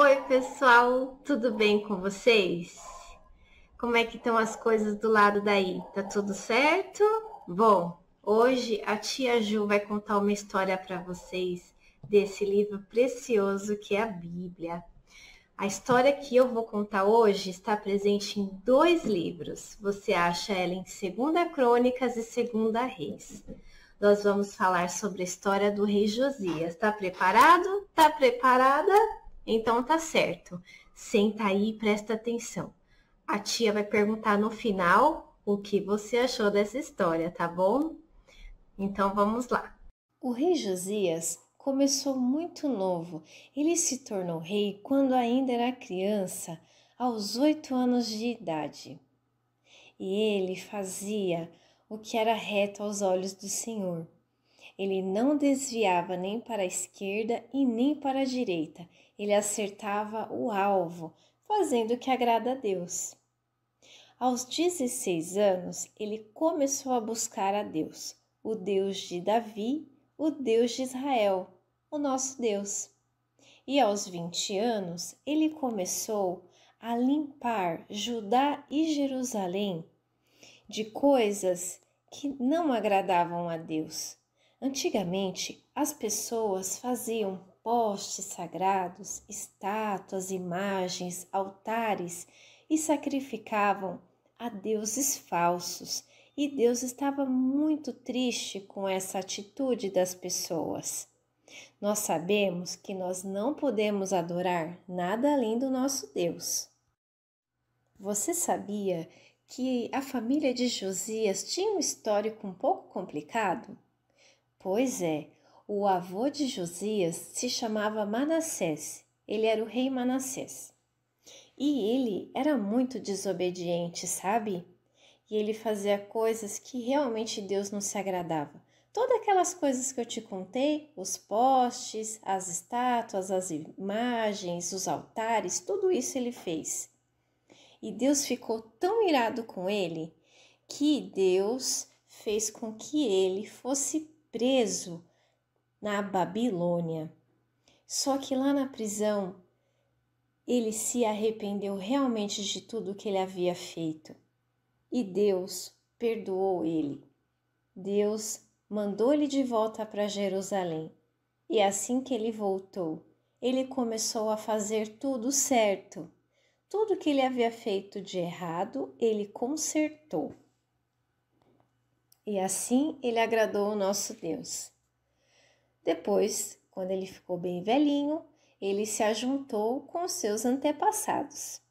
Oi, pessoal, tudo bem com vocês? Como é que estão as coisas do lado daí? Tá tudo certo? Bom, hoje a tia Ju vai contar uma história para vocês desse livro precioso que é a Bíblia. A história que eu vou contar hoje está presente em dois livros. Você acha ela em Segunda Crônicas e Segunda Reis. Nós vamos falar sobre a história do rei Josias. Tá preparado? Tá preparada? Então tá certo. Senta aí e presta atenção. A tia vai perguntar no final o que você achou dessa história, tá bom? Então vamos lá. O rei Josias começou muito novo. Ele se tornou rei quando ainda era criança, aos 8 anos de idade. E ele fazia o que era reto aos olhos do Senhor. Ele não desviava nem para a esquerda e nem para a direita. Ele acertava o alvo, fazendo o que agrada a Deus. Aos 16 anos, ele começou a buscar a Deus, o Deus de Davi, o Deus de Israel, o nosso Deus. E aos 20 anos, ele começou a limpar Judá e Jerusalém de coisas que não agradavam a Deus. Antigamente, as pessoas faziam postes sagrados, estátuas, imagens, altares e sacrificavam a deuses falsos. E Deus estava muito triste com essa atitude das pessoas. Nós sabemos que nós não podemos adorar nada além do nosso Deus. Você sabia que a família de Josias tinha um histórico um pouco complicado? Pois é, o avô de Josias se chamava Manassés. Ele era o rei Manassés. E ele era muito desobediente, sabe? E ele fazia coisas que realmente Deus não se agradava. Todas aquelas coisas que eu te contei, os postes, as estátuas, as imagens, os altares, tudo isso ele fez. E Deus ficou tão irado com ele que Deus fez com que ele fosse preso na Babilônia. Só que lá na prisão, ele se arrependeu realmente de tudo que ele havia feito. E Deus perdoou ele. Deus mandou ele de volta para Jerusalém. E assim que ele voltou, ele começou a fazer tudo certo. Tudo que ele havia feito de errado, ele consertou. E assim ele agradou o nosso Deus. Depois, quando ele ficou bem velhinho, ele se ajuntou com seus antepassados.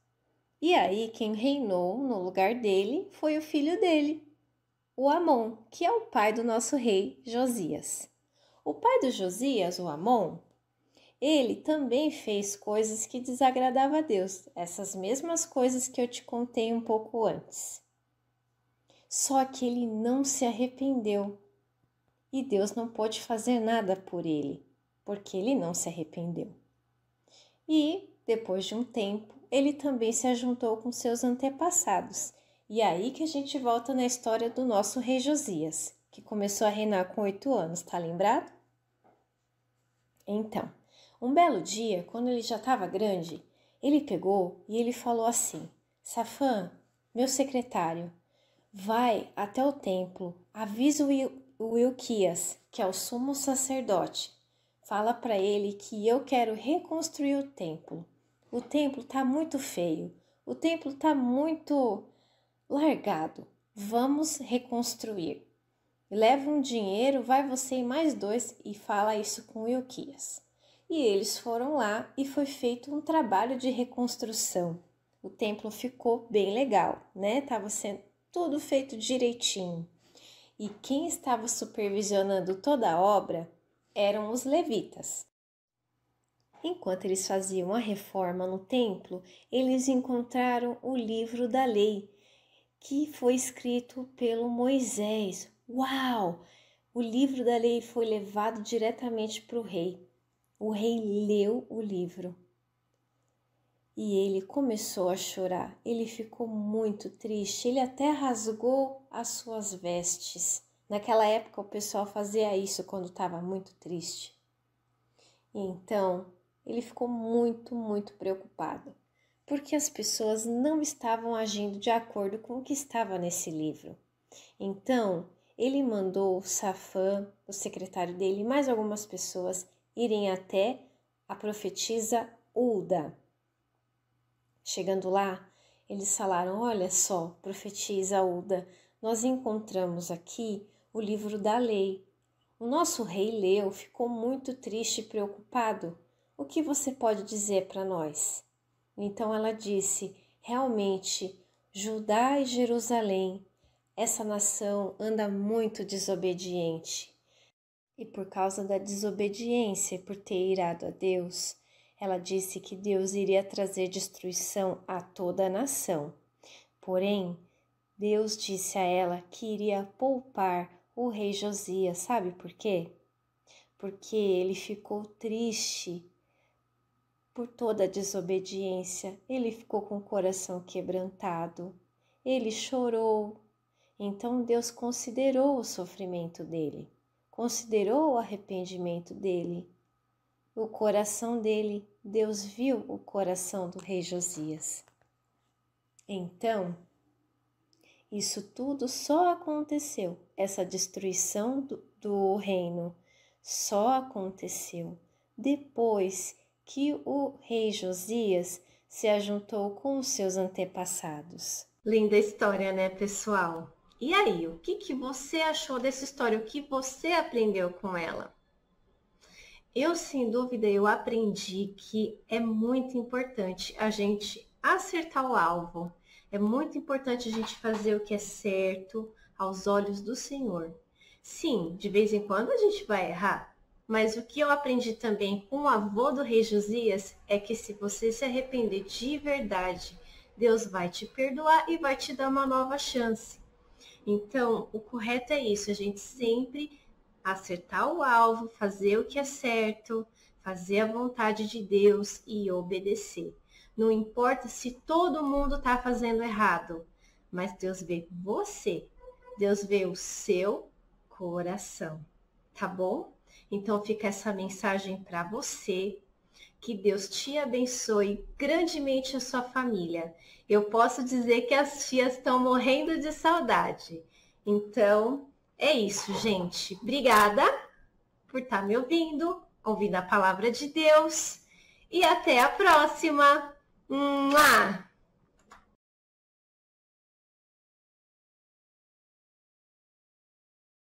E aí quem reinou no lugar dele foi o filho dele, o Amon, que é o pai do nosso rei Josias. O pai do Josias, o Amon, ele também fez coisas que desagradavam a Deus, essas mesmas coisas que eu te contei um pouco antes. Só que ele não se arrependeu e Deus não pôde fazer nada por ele, porque ele não se arrependeu. E, depois de um tempo, ele também se ajuntou com seus antepassados. E aí que a gente volta na história do nosso rei Josias, que começou a reinar com 8 anos, tá lembrado? Então, um belo dia, quando ele já estava grande, ele pegou e ele falou assim: Safã, meu secretário, vai até o templo, avisa o Ilquias, que é o sumo sacerdote. Fala para ele que eu quero reconstruir o templo. O templo está muito feio, o templo está muito largado. Vamos reconstruir. Leva um dinheiro, vai você e mais 2 e fala isso com o Ilquias. E eles foram lá e foi feito um trabalho de reconstrução. O templo ficou bem legal, né? Tava sendo tudo feito direitinho. E quem estava supervisionando toda a obra eram os levitas. Enquanto eles faziam a reforma no templo, eles encontraram o livro da lei, que foi escrito pelo Moisés. Uau! O livro da lei foi levado diretamente para o rei. O rei leu o livro e ele começou a chorar. Ele ficou muito triste, ele até rasgou as suas vestes. Naquela época o pessoal fazia isso quando estava muito triste. Então ele ficou muito preocupado, porque as pessoas não estavam agindo de acordo com o que estava nesse livro. Então, ele mandou Safã, o secretário dele, e mais algumas pessoas irem até a profetisa Hulda. Chegando lá, eles falaram: olha só, profetisa Hulda, nós encontramos aqui o livro da lei. O nosso rei leu, ficou muito triste e preocupado. O que você pode dizer para nós? Então ela disse: realmente, Judá e Jerusalém, essa nação anda muito desobediente. E por causa da desobediência e por ter irado a Deus, ela disse que Deus iria trazer destruição a toda a nação. Porém, Deus disse a ela que iria poupar o rei Josias. Sabe por quê? Porque ele ficou triste por toda a desobediência. Ele ficou com o coração quebrantado. Ele chorou. Então Deus considerou o sofrimento dele, considerou o arrependimento dele, o coração dele. Deus viu o coração do rei Josias. Então, isso tudo só aconteceu, essa destruição do reino só aconteceu depois que o rei Josias se ajuntou com os seus antepassados. Linda história, né, pessoal? E aí, o que você achou dessa história? O que você aprendeu com ela? Eu, sem dúvida, eu aprendi que é muito importante a gente acertar o alvo. É muito importante a gente fazer o que é certo aos olhos do Senhor. Sim, de vez em quando a gente vai errar, mas o que eu aprendi também com o avô do rei Josias é que se você se arrepender de verdade, Deus vai te perdoar e vai te dar uma nova chance. Então, o correto é isso, a gente sempre acertar o alvo, fazer o que é certo, fazer a vontade de Deus e obedecer. Não importa se todo mundo está fazendo errado, mas Deus vê você, Deus vê o seu coração, tá bom? Então fica essa mensagem para você, que Deus te abençoe grandemente a sua família. Eu posso dizer que as tias estão morrendo de saudade. Então, é isso, gente. Obrigada por estar me ouvindo a palavra de Deus. E até a próxima. Mua!